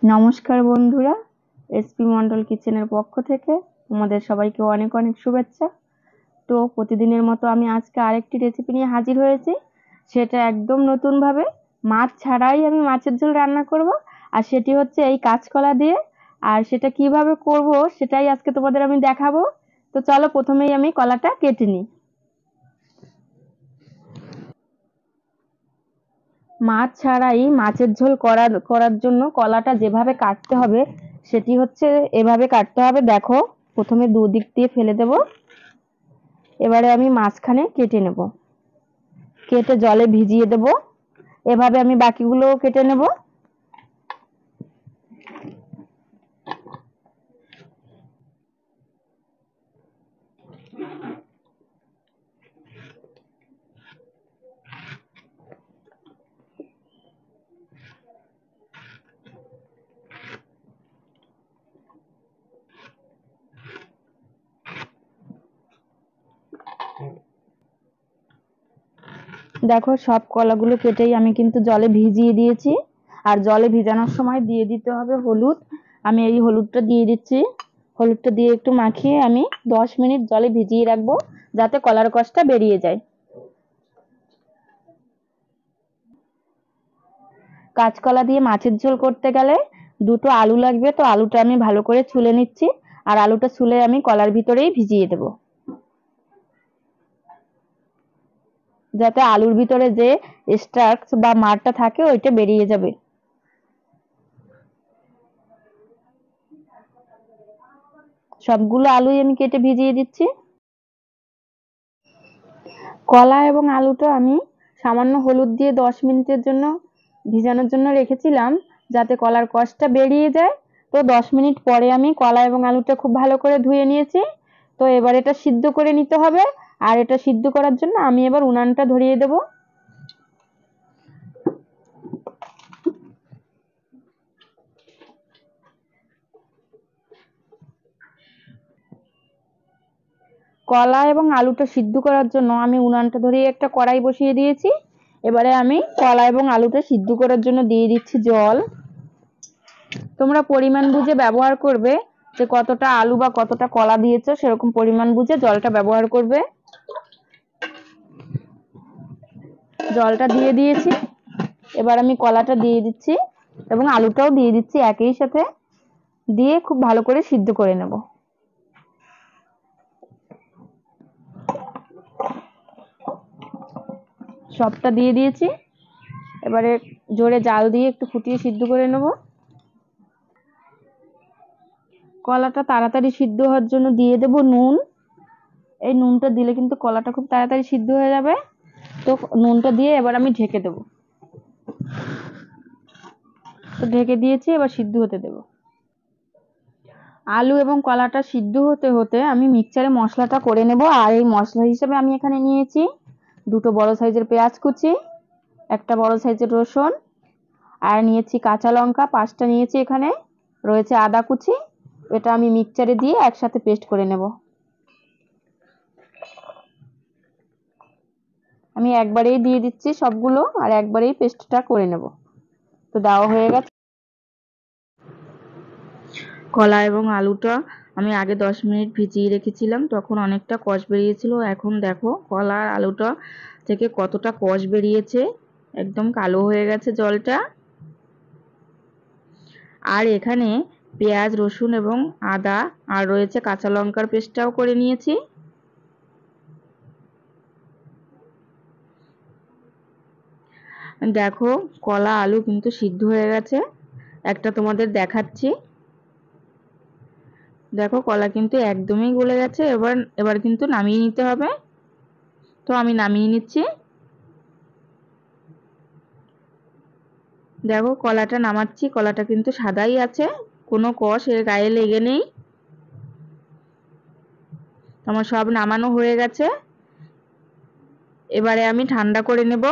নমস্কার বন্ধুরা, এসপি মন্ডল কিচেনের পক্ষ থেকে তোমাদের সবাইকে অনেক অনেক শুভেচ্ছা। তো প্রতিদিনের মতো আমি আজকে আরেকটি রেসিপি নিয়ে হাজির হয়েছি। সেটা একদম নতুনভাবে, মাছ ছাড়াই আমি মাছের ঝোল রান্না করব। আর সেটি হচ্ছে এই কাঁচকলা দিয়ে। আর সেটা কিভাবে করব সেটাই আজকে তোমাদের আমি দেখাবো। তো চলো প্রথমেই আমি কলাটা কেটে নিই। মাছ ছাড়াই মাছের ঝোল করার জন্য কলাটা যেভাবে কাটতে হবে সেটি হচ্ছে এভাবে কাটতে হবে। দেখো, প্রথমে দুদিক দিয়ে ফেলে দেব। এবারে আমি মাঝখানে কেটে নেব, কেটে জলে ভিজিয়ে দেব। এভাবে আমি বাকিগুলো কেটে নেব। দেখো, সব কলাগুলো কেটেই আমি কিন্তু জলে ভিজিয়ে দিয়েছি। আর জলে ভিজানোর সময় দিয়ে দিতে হবে হলুদ। আমি এই হলুদটা দিয়ে দিচ্ছি। হলুদটা দিয়ে একটু মাখিয়ে আমি 10 মিনিট জলে ভিজিয়ে রাখবো, যাতে কলার কষটা বেরিয়ে যায়। কাঁচকলা দিয়ে মাছের ঝোল করতে গেলে দুটো আলু লাগবে। তো আলুটা আমি ভালো করে ছুলে নিচ্ছি। আর আলুটা ছুলে আমি কলার ভিতরেই ভিজিয়ে দেব, যাতে আলুর ভিতরে যে স্টার্চ বা মারটা থাকে ওইটা বেরিয়ে যাবে। সবগুলো আলুই আমি কেটে ভিজিয়ে দিচ্ছি। কলা এবং আলুটা আমি সামান্য হলুদ দিয়ে 10 মিনিটের জন্য ভিজানোর জন্য রেখেছিলাম, যাতে কলার কষটা বেরিয়ে যায়। তো 10 মিনিট পরে আমি কলা এবং আলুটা খুব ভালো করে ধুয়ে নিয়েছি। তো এবার এটা সিদ্ধ করে নিতে হবে। আর এটা সিদ্ধ করার জন্য আমি এবার উনানটা ধরিয়ে দেব। কলা এবং আলুটা সিদ্ধ করার জন্য আমি উনানটা ধরিয়ে একটা কড়াই বসিয়ে দিয়েছি। এবারে আমি কলা এবং আলুটা সিদ্ধ করার জন্য দিয়ে দিচ্ছি জল। তোমরা পরিমাণ বুঝে ব্যবহার করবে, যে কতটা আলু বা কতটা কলা দিয়েছো সেরকম পরিমাণ বুঝে জলটা ব্যবহার করবে। জলটা দিয়ে দিয়েছি। এবার আমি কলাটা দিয়ে দিচ্ছি এবং আলুটাও দিয়ে দিচ্ছি একই সাথে, দিয়ে খুব ভালো করে সিদ্ধ করে নেব। সবটা দিয়ে দিয়েছি। এবারে জোরে জাল দিয়ে একটু ফুটিয়ে সিদ্ধ করে নেব। কলাটা তাড়াতাড়ি সিদ্ধ হওয়ার জন্য দিয়ে দেব নুন। এই নুনটা দিলে কিন্তু কলাটা খুব তাড়াতাড়ি সিদ্ধ হয়ে যাবে। তো নুনটা দিয়ে এবার আমি ঢেকে দেব। তো ঢেকে দিয়েছি, এবার সিদ্ধ হতে দেব। আলু এবং কলাটা সিদ্ধ হতে হতে আমি মিক্সচারে মশলাটা করে নেব। আর এই মশলা হিসেবে আমি এখানে নিয়েছি দুটো বড় সাইজের পেঁয়াজ কুচি, একটা বড় সাইজের রসুন, আর নিয়েছি কাঁচা লঙ্কা 5টা নিয়েছি। এখানে রয়েছে আদা কুচি। এটা আমি মিক্সচারে দিয়ে একসাথে পেস্ট করে নেব। আমি একবারেই দিয়ে দিচ্ছি সবগুলো, আর একবারেই পেস্টটা করে নেব। তো দেওয়া হয়ে গেছে। কলা এবং আলুটা আমি আগে 10 মিনিট ভিজিয়ে রেখেছিলাম, তখন অনেকটা কষ বেরিয়েছিল। এখন দেখো কলা আর আলুটা থেকে কতটা কষ বেরিয়েছে, একদম কালো হয়ে গেছে জলটা। আর এখানে পেঁয়াজ, রসুন এবং আদা আর রয়েছে কাঁচা লঙ্কার পেস্টটাও করে নিয়েছি। দেখো, কলা আলু কিন্তু সিদ্ধ হয়ে গেছে। একটা তোমাদের দেখাচ্ছি। দেখো, কলা কিন্তু একদমই গলে গেছে। এবার এবার কিন্তু নামিয়ে নিতে হবে। তো আমি নামিয়ে নিচ্ছি। দেখো, কলাটা নামাচ্ছি। কলাটা কিন্তু সাদাই আছে, কোনো কষ এর গায়ে লেগে নেই। আমার সব নামানো হয়ে গেছে। এবারে আমি ঠান্ডা করে নেব।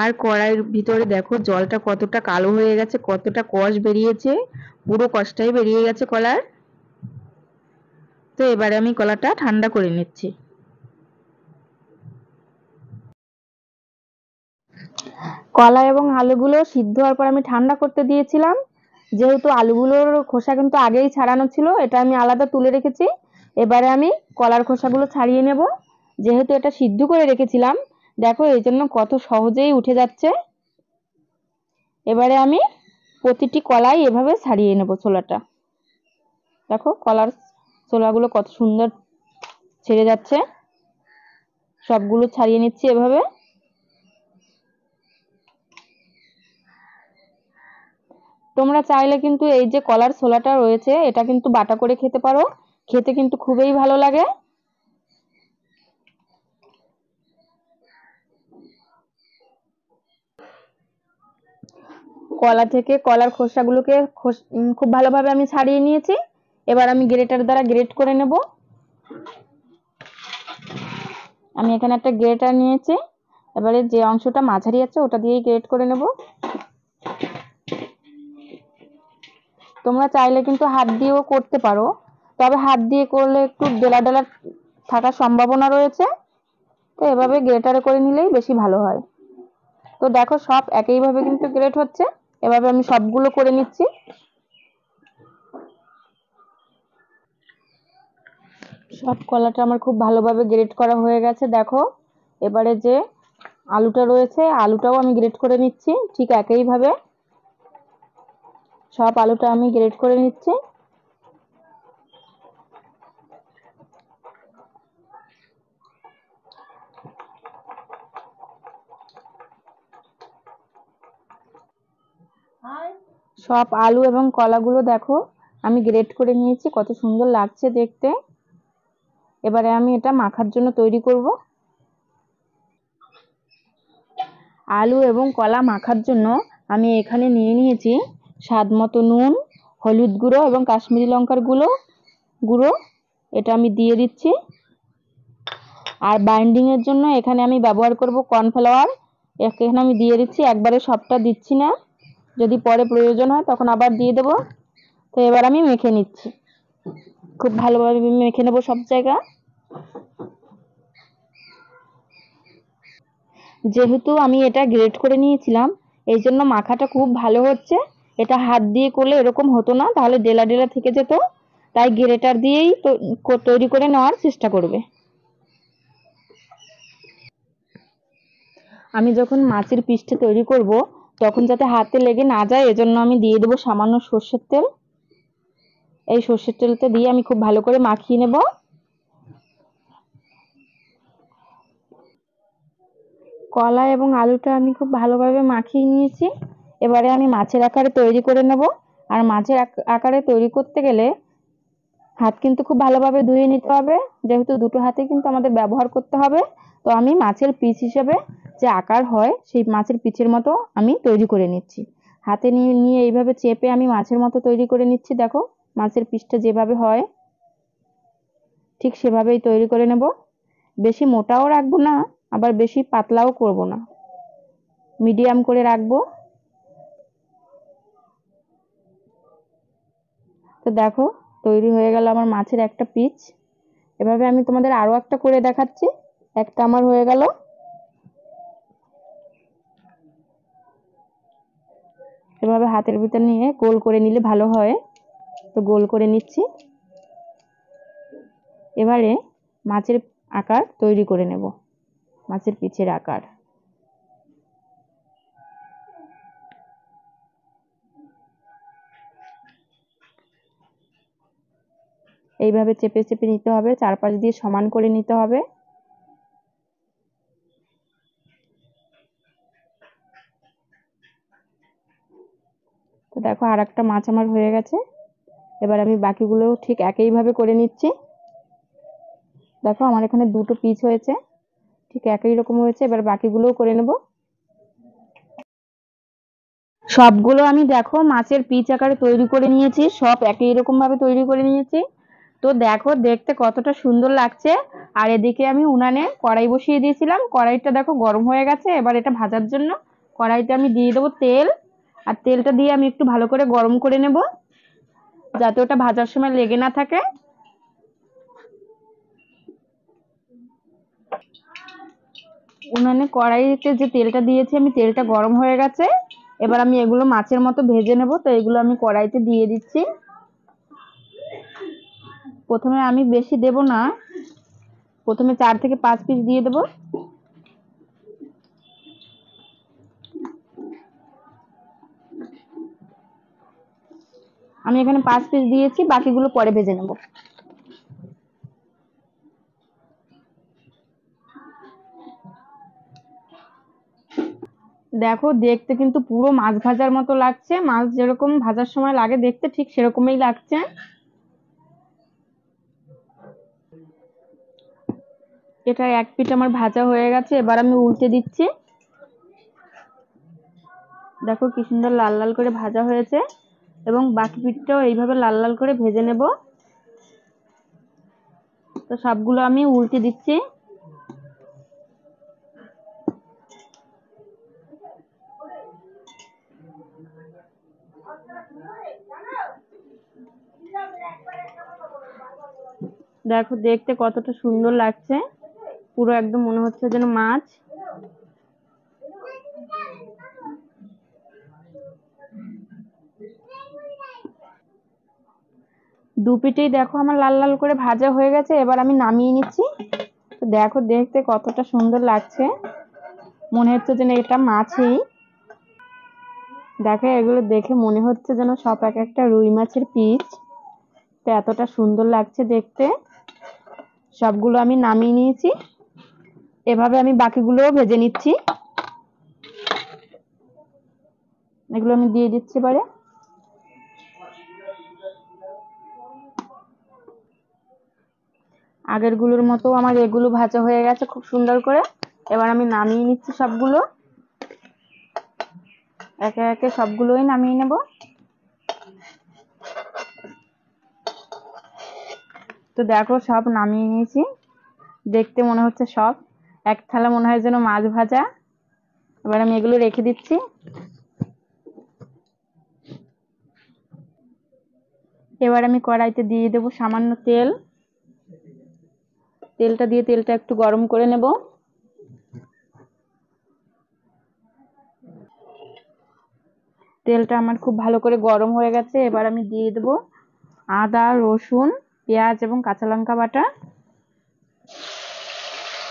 আর কড়াইয়ের ভিতরে দেখো জলটা কতটা কালো হয়ে গেছে, কতটা কষ বেরিয়েছে, পুরো কষটাই বেরিয়ে গেছে কলার। তো এবারে আমি কলাটা ঠান্ডা করে নিচ্ছি। কলা এবং আলুগুলো সিদ্ধ হওয়ার পর আমি ঠান্ডা করতে দিয়েছিলাম। যেহেতু আলুগুলোর খোসা কিন্তু আগেই ছাড়ানো ছিল, এটা আমি আলাদা তুলে রেখেছি। এবারে আমি কলার খোসাগুলো ছাড়িয়ে নেব। যেহেতু এটা সিদ্ধ করে রেখেছিলাম, দেখো এই জন্য কত সহজেই উঠে যাচ্ছে। এবারে আমি প্রতিটি কলাই এভাবে ছাড়িয়ে নেব ছোলাটা। দেখো কলার ছোলাগুলো কত সুন্দর ছেড়ে যাচ্ছে। সবগুলো ছাড়িয়ে নিচ্ছি এভাবে। তোমরা চাইলে কিন্তু এই যে কলার ছোলাটা রয়েছে এটা কিন্তু বাটা করে খেতে পারো, খেতে কিন্তু খুবই ভালো লাগে। কলা থেকে কলার খোসাগুলোকে খুব ভালোভাবে আমি ছাড়িয়ে নিয়েছি। এবার আমি গ্রেটার দ্বারা গ্রেট করে নেব। আমি এখানে একটা গ্রেটার নিয়েছি। এবারে যে অংশটা মাঝারি আছে ওটা দিয়েই গ্রেট করে নেব। তোমরা চাইলে কিন্তু হাত দিয়েও করতে পারো, তবে হাত দিয়ে করলে একটু ডেলা ডেলা থাকার সম্ভাবনা রয়েছে। তো এভাবে গ্রেটারে করে নিলেই বেশি ভালো হয়। তো দেখো সব একইভাবে কিন্তু গ্রেট হচ্ছে। এভাবে আমি সবগুলো করে নিচ্ছি। সব কলাটা আমার খুব ভালোভাবে গ্রেট করা হয়ে গেছে। দেখো এবারে যে আলুটা রয়েছে আলুটাও আমি গ্রেট করে নিচ্ছি ঠিক একইভাবে। সব আলুটা আমি গ্রেট করে নিচ্ছি। সব আলু এবং কলাগুলো দেখো আমি গ্রেট করে নিয়েছি, কত সুন্দর লাগছে দেখতে। এবারে আমি এটা মাখার জন্য তৈরি করব। আলু এবং কলা মাখার জন্য আমি এখানে নিয়ে নিয়েছি স্বাদ মতো নুন, হলুদ গুঁড়ো এবং কাশ্মীরি লঙ্কার গুঁড়ো। এটা আমি দিয়ে দিচ্ছি। আর বাইন্ডিং এর জন্য এখানে আমি ব্যবহার করব কর্নফ্লাওয়ার। এখানে আমি দিয়ে দিচ্ছি, একবারে সবটা দিচ্ছি না, যদি পরে প্রয়োজন হয় তখন আবার দিয়ে দেব। তো এবার আমি মেখে নিচ্ছি, খুব ভালোভাবে মেখে নেব সব জায়গা। যেহেতু আমি এটা গ্রেট করে নিয়েছিলাম এই জন্য মাখাটা খুব ভালো হচ্ছে। এটা হাত দিয়ে করলে এরকম হতো না, তাহলে ডেলা ডেলা থেকে যেত। তাই গ্রেটার দিয়েই তৈরি করে নেওয়ার চেষ্টা করবে। আমি যখন মাছের পিসটা তৈরি করব তখন যাতে হাতে লেগে না যায় এজন্য আমি দিয়ে দেবো সামান্য সর্ষের তেল। এই সর্ষের তেলটা দিয়ে আমি খুব ভালো করে মাখিয়ে নেব। কলা এবং আলুটা আমি খুব ভালোভাবে মাখিয়ে নিয়েছি। এবারে আমি মাছের আকারে তৈরি করে নেব। আর মাছের আকারে তৈরি করতে গেলে হাত কিন্তু খুব ভালোভাবে ধুয়ে নিতে হবে, যেহেতু দুটো হাতে কিন্তু আমাদের ব্যবহার করতে হবে। তো আমি মাছের পিস হিসেবে যে আকার হয় সেই মাছের পিচের মতো আমি তৈরি করে নিচ্ছি। হাতে নিয়ে নিয়ে এইভাবে চেপে আমি মাছের মতো তৈরি করে নিচ্ছি। দেখো মাছের পিসটা যেভাবে হয় ঠিক সেভাবেই তৈরি করে নেব। বেশি মোটাও রাখবো না, আবার বেশি পাতলাও করব না, মিডিয়াম করে রাখবো। তো দেখো তৈরি হয়ে গেল আমার মাছের একটা পিচ। এভাবে আমি তোমাদের আরো একটা করে দেখাচ্ছি। একটা আমার হয়ে গেল। এভাবে হাতের ভিতর নিয়ে গোল করে নিলে ভালো হয়। তো গোল করে নিচ্ছি। এবারে মাছের আকার তৈরি করে নেব, মাছের পিচের আকার। এইভাবে চেপে চেপে নিতে হবে, চারপাশ দিয়ে সমান করে নিতে হবে। তো দেখো আর একটা মাছ আমার হয়ে গেছে। এবার আমি বাকিগুলো ঠিক একইভাবে করে নিচ্ছি। দেখো আমার এখানে দুটো পিস হয়েছে, ঠিক একই রকম হয়েছে। এবার বাকিগুলোও করে নেব। সবগুলো আমি দেখো মাছের পিচ আকারে তৈরি করে নিয়েছি, সব একই রকম ভাবে তৈরি করে নিয়েছি। তো দেখো দেখতে কতটা সুন্দর লাগছে। আর এদিকে আমি উনানে কড়াই বসিয়ে দিয়েছিলাম, কড়াইটা দেখো গরম হয়ে গেছে। এবার এটা ভাজার জন্য কড়াইতে আমি দিয়ে দেবো তেল। আর তেলটা দিয়ে আমি একটু ভালো করে গরম করে নেব, যাতে ওটা ভাজার সময় লেগে না থাকে। উনানে কড়াইতে যে তেলটা দিয়েছি আমি, তেলটা গরম হয়ে গেছে। এবার আমি এগুলো মাছের মতো ভেজে নেব। তো এগুলো আমি কড়াইতে দিয়ে দিচ্ছি। প্রথমে আমি বেশি দেব না, প্রথমে 4 থেকে 5 পিস দিয়ে দেব। আমি এখানে 5 পিস দিয়েছি, বাকিগুলো পরে ভেজে নেব। দেখো দেখতে কিন্তু পুরো মাছ ভাজার মতো লাগছে, মাছ যেরকম ভাজার সময় লাগে দেখতে ঠিক সেরকমই লাগছে। এটা এক পিঠ আমার ভাজা হয়ে গেছে, এবার আমি উল্টে দিচ্ছি। দেখো কি সুন্দর লাল লাল করে ভাজা হয়েছে, এবং বাকি পিঠটাও এইভাবে লাল লাল করে ভেজে নেব। তো সবগুলো আমি উল্টে দিচ্ছি। দেখো দেখতে কতটা সুন্দর লাগছে, পুরো একদম মনে হচ্ছে যেন মাছ। দু পিঠেই দেখো আমার লাল লাল করে ভাজা হয়ে গেছে, এবার আমি নামিয়ে নিচ্ছি। তো দেখো দেখতে কতটা সুন্দর লাগছে, মনে হচ্ছে যেন এটা মাছই। দেখো এগুলো দেখে মনে হচ্ছে যেন সব এক একটা রুই মাছের পিস। তো এতটা সুন্দর লাগছে দেখতে। সবগুলো আমি নামিয়ে নিয়েছি, এভাবে আমি বাকিগুলোও ভেজে নিচ্ছি। এগুলো আমি দিয়ে দিচ্ছি এবারে। আগের গুলোর মতো আমার এগুলো ভাজা হয়ে গেছে খুব সুন্দর করে। এবার আমি নামিয়ে নিচ্ছি সবগুলো, একে একে সবগুলোই নামিয়ে নেব। তো দেখো সব নামিয়ে নিয়েছি, দেখতে মনে হচ্ছে সব এক থালা মনে হয় যেন মাছ ভাজা। এবার আমি এগুলো রেখে দিচ্ছি। এবার আমি কড়াইতে দিয়ে দেবো সামান্য তেল। তেলটা দিয়ে তেলটা একটু গরম করে নেব। তেলটা আমার খুব ভালো করে গরম হয়ে গেছে, এবার আমি দিয়ে দেবো আদা, রসুন, পেঁয়াজ এবং কাঁচা লঙ্কা বাটা।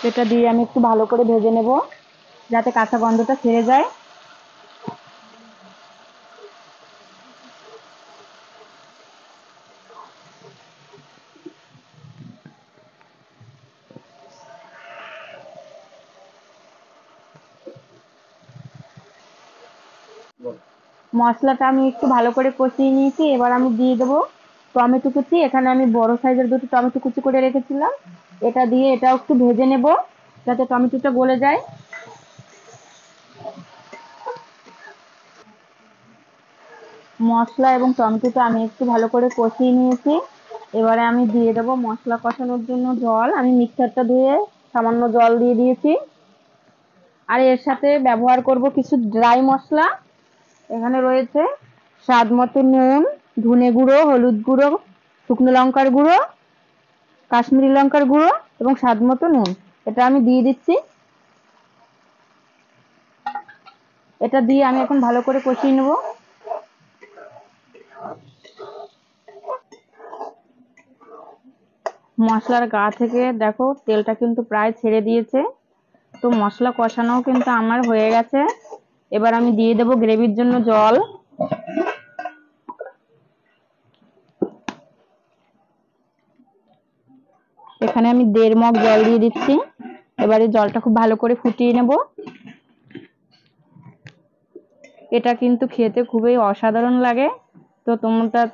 এটা দিয়ে আমি একটু ভালো করে ভেজে নেব, যাতে কাঁচা গন্ধটা ছেড়ে যায়। মশলাটা আমি একটু ভালো করে কষিয়ে নিয়েছি, এবার আমি দিয়ে দেবো টমেটো কুচি। এখানে আমি বড় সাইজের দুটো টমেটো কুচি করে রেখেছিলাম, এটা দিয়ে এটাও একটু ভেজে নেব যাতে টমেটোটা গলে যায়। মশলা এবং টমেটোটা আমি একটু ভালো করে কষিয়ে নিয়েছি, এবারে আমি দিয়ে দেবো মশলা কষানোর জন্য জল। আমি মিক্সারটা ধুয়ে সামান্য জল দিয়ে দিয়েছি, আর এর সাথে ব্যবহার করব কিছু ড্রাই মশলা। এখানে রয়েছে স্বাদ মতো নুন, ধনে গুঁড়ো, হলুদ গুঁড়ো, শুকনো লঙ্কার গুঁড়ো, কাশ্মীরি লঙ্কার গুঁড়ো এবং স্বাদ মতো নুন। এটা আমি দিয়ে দিচ্ছি। এটা দিয়ে আমি এখন ভালো করে কষিয়ে নেব। মশলার গা থেকে দেখো তেলটা কিন্তু প্রায় ছেড়ে দিয়েছে। তো মশলা কষানোও কিন্তু আমার হয়ে গেছে। এবার আমি দিয়ে দেবো গ্রেভির জন্য জল। এখানে আমি 1.5 মগ জল দিয়ে দিচ্ছি। এবারে জলটা খুব ভালো করে ফুটিয়ে নেব। এটা কিন্তু খেতে খুবই অসাধারণ লাগে। তো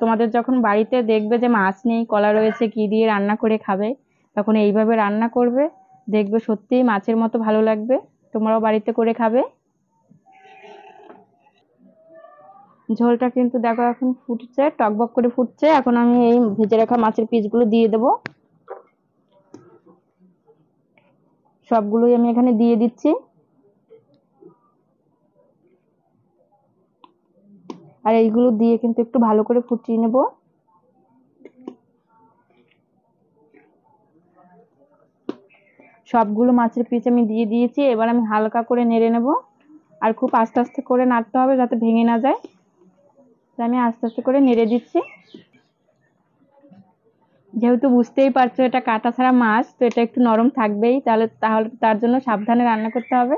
তোমাদের যখন বাড়িতে দেখবে যে মাছ নেই, কলা রয়েছে, কি দিয়ে রান্না করে খাবে, তখন এইভাবে রান্না করবে, দেখবে সত্যিই মাছের মতো ভালো লাগবে। তোমরাও বাড়িতে করে খাবে। ঝোলটা কিন্তু দেখো এখন ফুটছে, টকবক করে ফুটছে। এখন আমি এই ভেজে রাখা মাছের পিসগুলো দিয়ে দেবো। সবগুলোই আমি এখানে দিয়ে দিচ্ছি, আর এইগুলো দিয়ে কিন্তু একটু ভালো করে ফুটিয়ে নেব। সবগুলো মাছের পিস আমি দিয়ে দিয়েছি। এবার আমি হালকা করে নেড়ে নেব, আর খুব আস্তে আস্তে করে নাড়তে হবে যাতে ভেঙে না যায়। আমি আস্তে আস্তে করে নেড়ে দিচ্ছি। যেহেতু বুঝতেই পারছো এটা কাটা ছাড়া মাছ, তো এটা একটু নরম থাকবেই, তাহলে তার জন্য সাবধানে রান্না করতে হবে।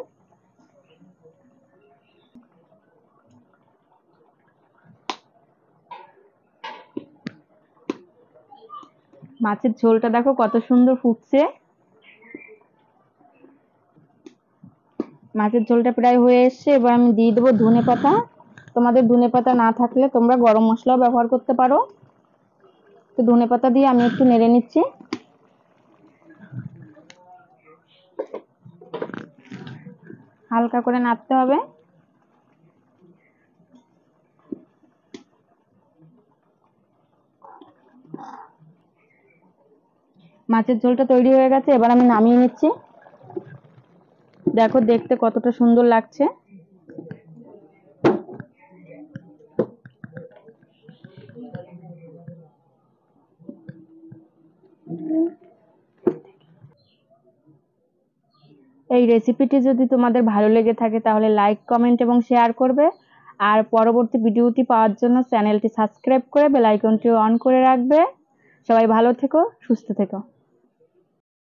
মাছের ঝোলটা দেখো কত সুন্দর ফুটছে। মাছের ঝোলটা প্রায় হয়ে এসছে। এবার আমি দিয়ে দেবো ধনেপাতা। তোমাদের ধনেপাতা না থাকলে তোমরা গরম মশলাও ব্যবহার করতে পারো। তো ধনেপাতা দিয়ে আমি একটু নেড়ে নিচ্ছি। হালকা করে নাড়তে হবে। মাছের ঝোলটা তৈরি হয়ে গেছে, এবার আমি নামিয়ে নিচ্ছি। দেখো দেখতে কতটা সুন্দর লাগছে। এই রেসিপিটি যদি তোমাদের ভালো লেগে থাকে তাহলে লাইক, কমেন্ট এবং শেয়ার করবে। আর পরবর্তী ভিডিওটি পাওয়ার জন্য চ্যানেলটি সাবস্ক্রাইব করে বেল আইকনটি অন করে রাখবে। সবাই ভালো থেকো, সুস্থ থেকো।